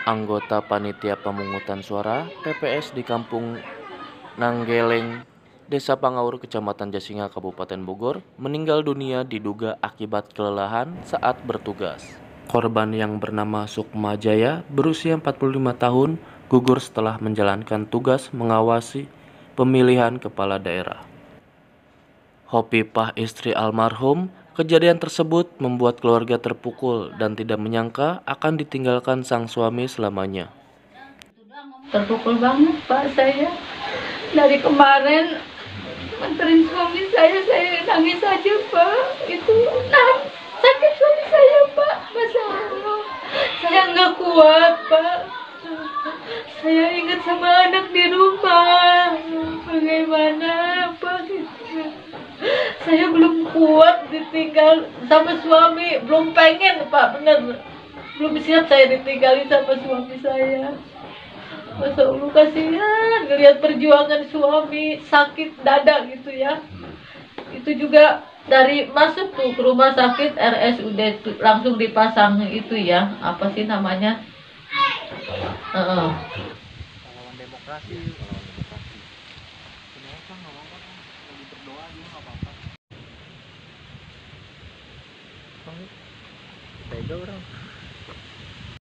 Anggota Panitia Pemungutan Suara TPS di Kampung Nanggeleng, Desa Pangaur, Kecamatan Jasinga, Kabupaten Bogor, meninggal dunia diduga akibat kelelahan saat bertugas. Korban yang bernama Sukma Jaya berusia 45 tahun gugur setelah menjalankan tugas mengawasi pemilihan kepala daerah. Hopipah, istri almarhum, kejadian tersebut membuat keluarga terpukul dan tidak menyangka akan ditinggalkan sang suami selamanya. Terpukul banget Pak, saya dari kemarin nganterin suami saya nangis aja Pak. Itu sakit suami saya Pak, Masya Allah. Saya nggak kuat Pak. Saya ingat sama anak di rumah. Bagaimana Pak gitu. Saya belum kuat ditinggal sama suami, belum pengen Pak, bener. Belum siap saya ditinggalin sama suami saya. Masya Allah, kasihan ngelihat perjuangan suami, sakit dada gitu ya. Itu juga dari masuk tuh ke rumah sakit RSUD langsung dipasang itu ya, apa sih namanya? Pahlawan demokrasi. Kenapa nggak apa-apa? Lagi berdoa juga nggak apa-apa. Tega orang.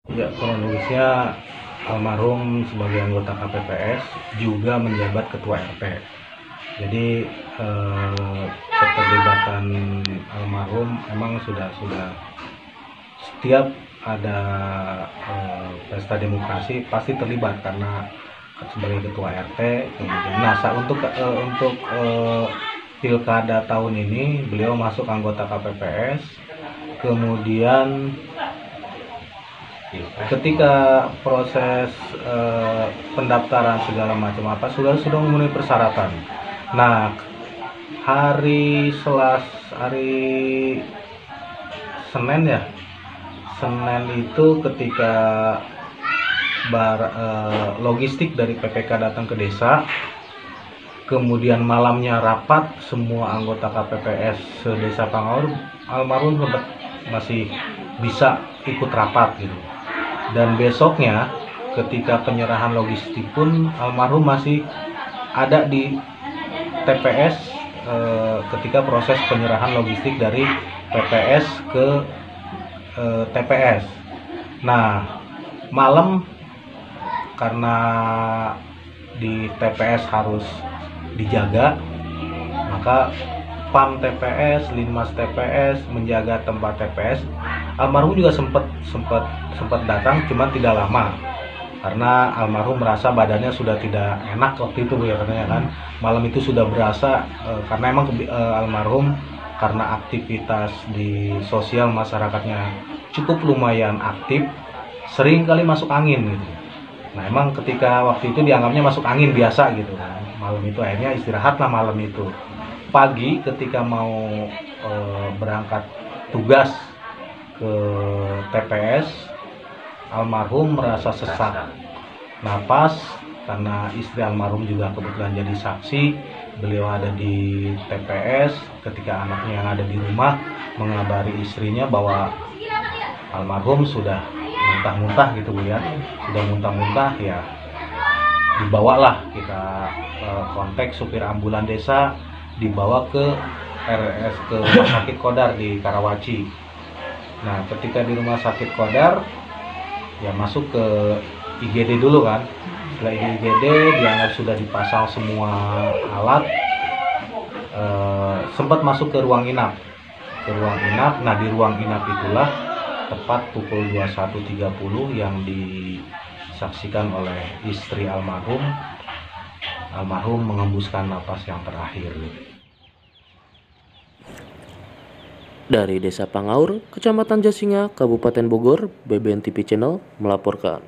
Ya, kronologisnya almarhum sebagai anggota KPPS juga menjabat ketua RT. Jadi keterlibatan almarhum emang sudah setiap ada pesta demokrasi pasti terlibat karena sebagai ketua RT. Kemudian, nah untuk pilkada tahun ini beliau masuk anggota KPPS. Kemudian ketika proses pendaftaran segala macam sudah memenuhi persyaratan. Nah, hari Senin itu ketika logistik dari PPK datang ke desa, kemudian malamnya rapat semua anggota KPPS Desa Pangaur, almarhum masih bisa ikut rapat gitu. Dan besoknya ketika penyerahan logistik pun almarhum masih ada di TPS ketika proses penyerahan logistik dari PPS ke TPS. Nah, malam karena di TPS harus dijaga, maka PAM TPS, Linmas TPS menjaga tempat TPS. Almarhum juga sempat datang, cuma tidak lama karena almarhum merasa badannya sudah tidak enak waktu itu ya, katanya kan malam itu sudah berasa karena emang almarhum karena aktivitas di sosial masyarakatnya cukup lumayan aktif, sering kali masuk angin gitu. Nah emang ketika waktu itu dianggapnya masuk angin biasa gitu kan. Malam itu akhirnya istirahatlah malam itu. Pagi ketika mau berangkat tugas ke TPS, almarhum merasa sesak napas karena istri almarhum juga kebetulan jadi saksi. Beliau ada di TPS ketika anaknya yang ada di rumah mengabari istrinya bahwa almarhum sudah muntah-muntah gitu Bu ya, sudah muntah-muntah ya. Dibawalah kita kontak supir ambulan desa, dibawa ke RS ke Rumah Sakit Kodar di Karawaci. Nah, ketika di Rumah Sakit Kodar, ya masuk ke IGD dulu kan. Setelah IGD dianggap sudah dipasang semua alat, sempat masuk ke ruang inap. Nah di ruang inap itulah tepat pukul 21.30 yang disaksikan oleh istri almarhum mengembuskan napas yang terakhir. Dari Desa Pangaur, Kecamatan Jasinga, Kabupaten Bogor, BBN TV Channel melaporkan.